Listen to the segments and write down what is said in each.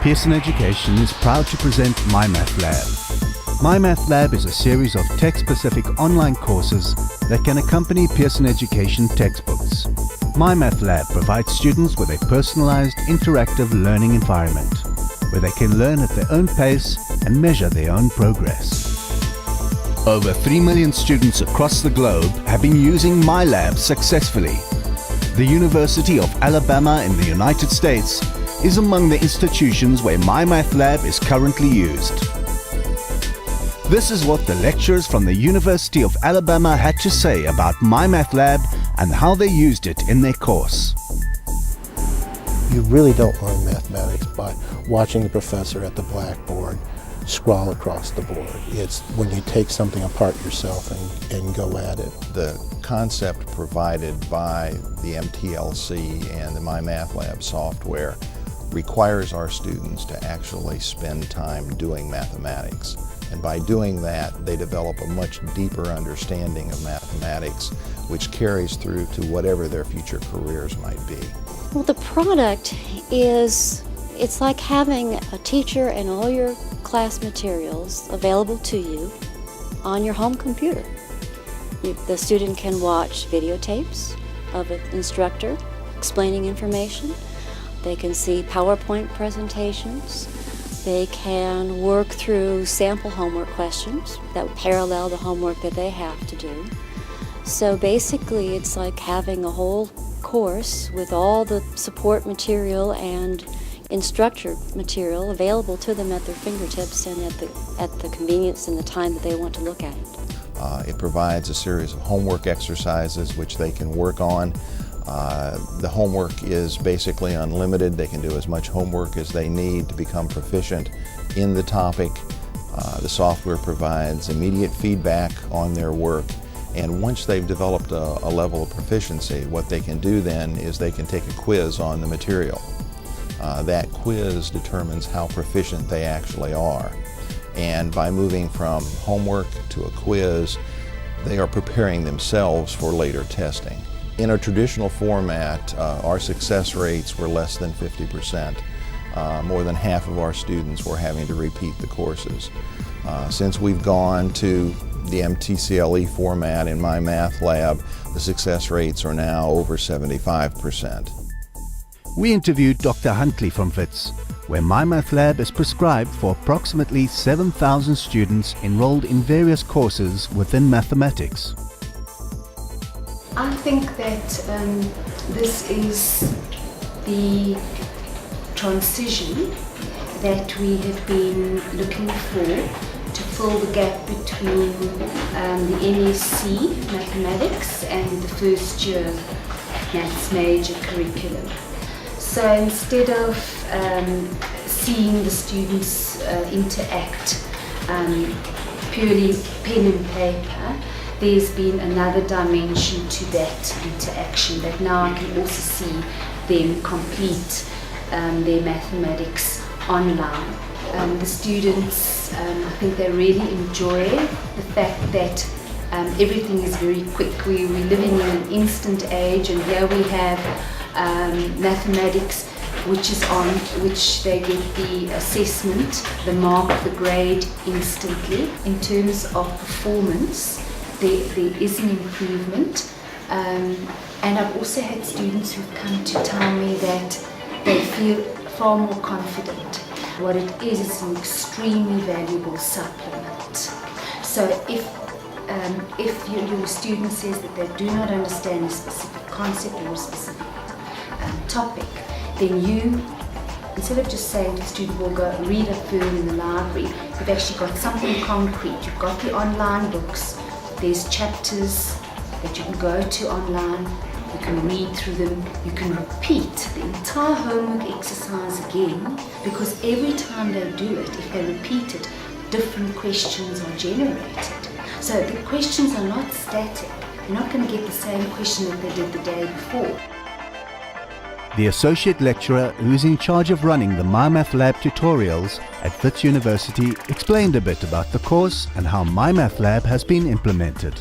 Pearson Education is proud to present MyMathLab. MyMathLab is a series of tech-specific online courses that can accompany Pearson Education textbooks. MyMathLab provides students with a personalized, interactive learning environment where they can learn at their own pace and measure their own progress. Over 3 million students across the globe have been using MyLab successfully. The University of Alabama in the United States is among the institutions where MyMathLab is currently used. This is what the lecturers from the University of Alabama had to say about MyMathLab and how they used it in their course. You really don't learn mathematics by watching the professor at the blackboard scroll across the board. It's when you take something apart yourself and go at it. The concept provided by the MTLC and the MyMathLab software requires our students to actually spend time doing mathematics. And by doing that, they develop a much deeper understanding of mathematics, which carries through to whatever their future careers might be. Well, the product it's like having a teacher and all your class materials available to you on your home computer. The student can watch videotapes of an instructor explaining information. They can see PowerPoint presentations. They can work through sample homework questions that would parallel the homework that they have to do. So basically, it's like having a whole course with all the support material and instructor material available to them at their fingertips and at the convenience and the time that they want to look at it. It provides a series of homework exercises which they can work on. The homework is basically unlimited. They can do as much homework as they need to become proficient in the topic. The software provides immediate feedback on their work, and once they've developed a level of proficiency, what they can do then is they can take a quiz on the material. That quiz determines how proficient they actually are. And by moving from homework to a quiz, they are preparing themselves for later testing. In a traditional format, our success rates were less than 50%. More than half of our students were having to repeat the courses. Since we've gone to the MTCLE format in MyMathLab, the success rates are now over 75%. We interviewed Dr. Huntley from Wits, where MyMathLab is prescribed for approximately 7,000 students enrolled in various courses within mathematics. I think that this is the transition that we have been looking for to fill the gap between the MSc Mathematics and the first year Maths major curriculum. So instead of seeing the students interact purely pen and paper, there's been another dimension to that interaction, that now I can also see them complete their mathematics online. The students, I think they really enjoy the fact that everything is very quick. We're living in an instant age, and here we have mathematics which they get the assessment, the mark, the grade instantly. In terms of performance, there is an improvement, and I've also had students who've come to tell me that they feel far more confident. What it is an extremely valuable supplement. So if your student says that they do not understand a specific concept or a specific topic, then you, instead of just saying to the student, we'll go read a film in the library, you've actually got something concrete. You've got the online books. There's chapters that you can go to online, you can read through them, you can repeat the entire homework exercise again, because every time they do it, if they repeat it, different questions are generated. So the questions are not static. You're not going to get the same question that they did the day before. The associate lecturer who's in charge of running the MyMathLab tutorials at Wits University explained a bit about the course and how MyMathLab has been implemented.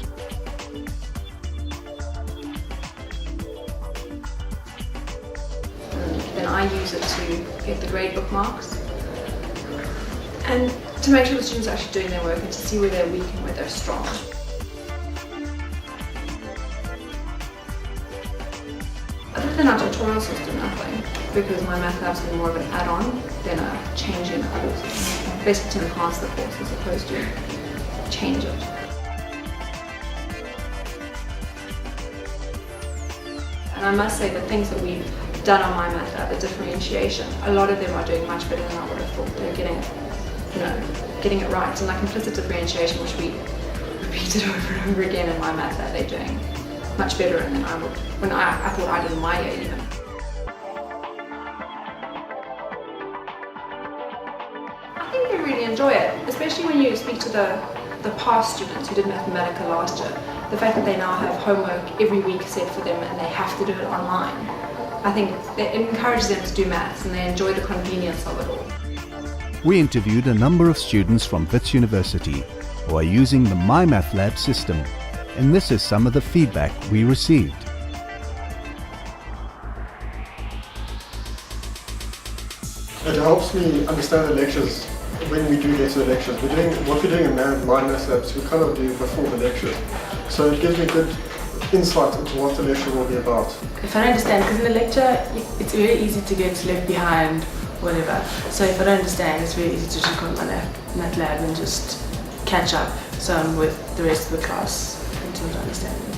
Then I use it to get the grade bookmarks. and to make sure the students are actually doing their work and to see where they're weak and where they're strong. Other than our tutorial system, nothing, because MyMathLab's been more of an add-on than a change in the course. Basically to enhance the course as opposed to change it. And I must say the things that we've done on MyMathLab, the differentiation, a lot of them are doing much better than I would have thought. They're getting it right. And like implicit differentiation, which we repeated over and over again in MyMathLab, they're doing much better than I would, when I thought I did in my year even. I think they really enjoy it, especially when you speak to the past students who did Mathematica last year. The fact that they now have homework every week set for them and they have to do it online. I think it encourages them to do maths and they enjoy the convenience of it all. We interviewed a number of students from Wits University who are using the MyMathLab system, and this is some of the feedback we received. It helps me understand the lectures when we do get to the lectures. What we're doing in MyMathLab, we kind of do before the lectures. So it gives me good insight into what the lecture will be about. If I don't understand, because in the lecture it's very easy to get left behind, whatever. So if I don't understand, it's very easy to just go on MyMathLab and just catch up some with the rest of the class in terms of understanding.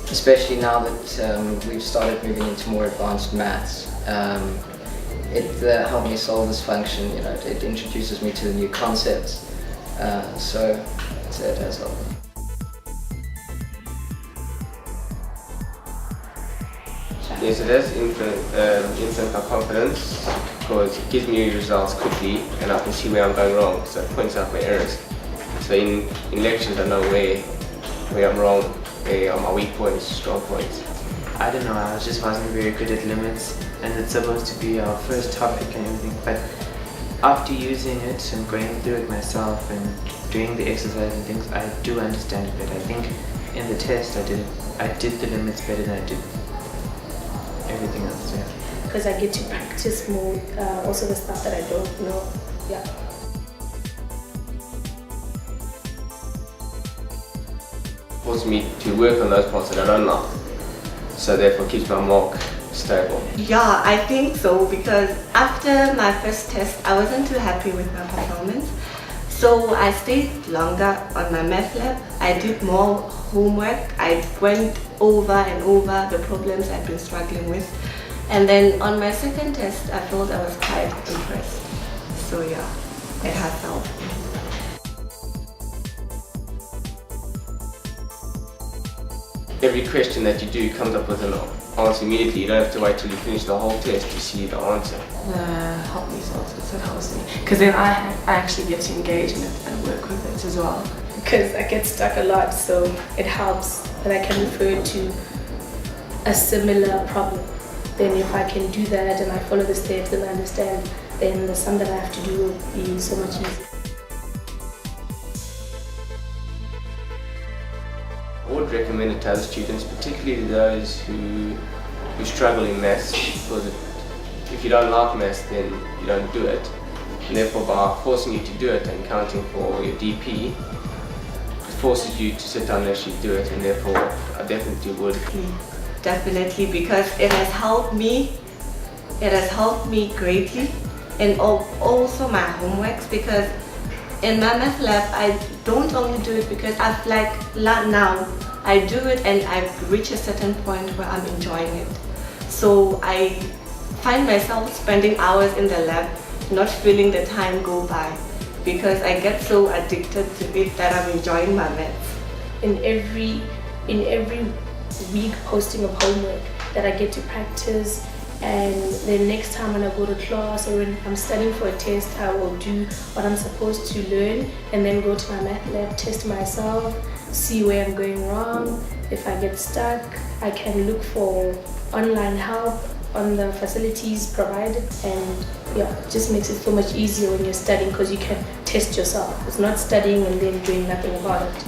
Especially now that we've started moving into more advanced maths. It helped me solve this function, it introduces me to the new concepts, so it has helped me. Yes, it does influence my confidence because it gives me results quickly and I can see where I'm going wrong, so it points out my errors. So in lectures I know where I'm wrong, where are my weak points, strong points. I don't know, I just wasn't very good at limits and it's supposed to be our first topic and everything, but after using it and going through it myself and doing the exercise and things, I do understand it better. I think in the test I did the limits better than I did everything else, yeah. Because I get to practice more, also the stuff that I don't know, yeah. Forces me to work on those parts that I don't know, so therefore keeps my mark stable. Yeah, I think so, because after my first test I wasn't too happy with my performance, so I stayed longer on my math lab. I did more homework, I went over and over the problems I'd been struggling with, and then on my second test I felt I was quite impressed, so yeah, it has helped. Every question that you do comes up with an answer immediately. You don't have to wait till you finish the whole test to see the answer. Help me solve it, so it helps me. Because then I actually get to engage in it and work with it as well. Because I get stuck a lot, so it helps that I can refer to a similar problem. Then if I can do that and I follow the steps and I understand, then the sum that I have to do will be so much easier. I would recommend it to other students, particularly those who struggle in maths, because if you don't like maths then you don't do it, and therefore by forcing you to do it and counting for your DP, it forces you to sit down and actually do it, and therefore I definitely would. Definitely, because it has helped me greatly, and also my homeworks, because in my math lab I don't only do it because I've now I do it and I've reached a certain point where I'm enjoying it. So I find myself spending hours in the lab not feeling the time go by, because I get so addicted to it that I'm enjoying my maths. In every week posting of homework that I get to practice, and then next time when I go to class or when I'm studying for a test, I will do what I'm supposed to learn and then go to my math lab, test myself, see where I'm going wrong. If I get stuck, I can look for online help on the facilities provided, and yeah, it just makes it so much easier when you're studying because you can test yourself. It's not studying and then doing nothing about it.